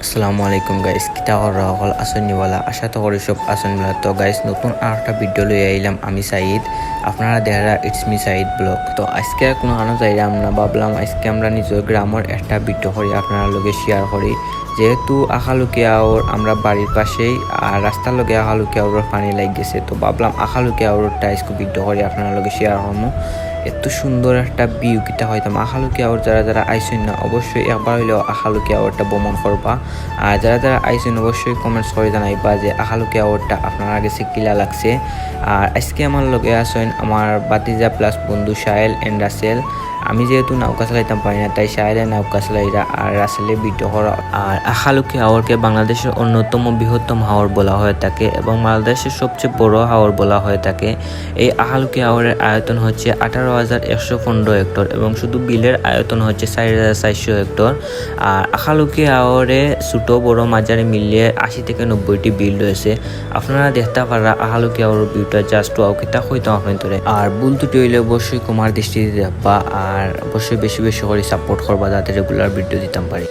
আসসালামু আলাইকুম গাইস, কিতা করা হল আসনিওয়ালা আশা তো করি সব আসনওয়ালা। তো গাইস, নতুন আর একটা ভিডিও লই আইলাম। আমি সাইদ, আপনারা দেখারা ইটস মি সাইদ ব্লগ। তো আজকে কোনো আনো যাইলাম না, ভাবলাম আজকে আমরা নিজের গ্রামের একটা ভিডিও করি আপনারা লগে শেয়ার করি। যেহেতু আখালুকিয়া ওর আমরা বাড়ির পাশেই, আর রাস্তার লগে আখালুকিয়া ওর পানি লাগ গেছে, তো ভাবলাম আখালুকিয়া ওরটা আজকে ভিডিও করি আপনারা লগে শেয়ার করবো। এত সুন্দর একটা ভিউ কিটা হয়তো আখালুকিয়া ওর যারা যারা আইসেন না অবশ্যই একবার হইলেও আখালুকিয়া ওরটা ভ্রমণ করবা। আর যারা যারা আইসেন অবশ্যই কমেন্টস করে জানাইবা যে আখালুকিয়া ওরটা আপনার কাছে কিলা লাগছে। আর আজকে আমার লগে আসেন আমার বাতিজা প্লাস বন্ধু সাহেল এন্ড রাসেল। আমি যেহেতু নৌকা চালাইতাম পারি না, তাই সাহেলে নৌকা চালাইরা আর রাসেলে ভিডিও করা। আর আখালুকিয়া হাওরকে বাংলাদেশের অন্যতম বৃহত্তম হাওর বলা হয়ে থাকে এবং বাংলাদেশের সবচেয়ে বড় হাওর বলা হয়ে থাকে। এই আখালুকিয়া হাওরের আয়তন হচ্ছে 18,115 হেক্টর এবং শুধু বিলের আয়তন হচ্ছে 4,400 হেক্টর। আর আখালুকিয়া হাওরে ছোট বড় মাঝারি মিলিয়ে 80 থেকে 90টি বিল রয়েছে। আপনারা দেখতে পারা আখালুকিয়া হাওরের ভিউটা জাস্ট ওয়াও, কিতা হইতো আপনার ধরে। আর ভুল ত্রুটি হইলে অবশ্যই কুমার দৃষ্টিতে দেখবা, আর অবশ্যই বেশি বেশি করে সাপোর্ট করবা যাতে রেগুলার ভিডিও দিতাম পারি।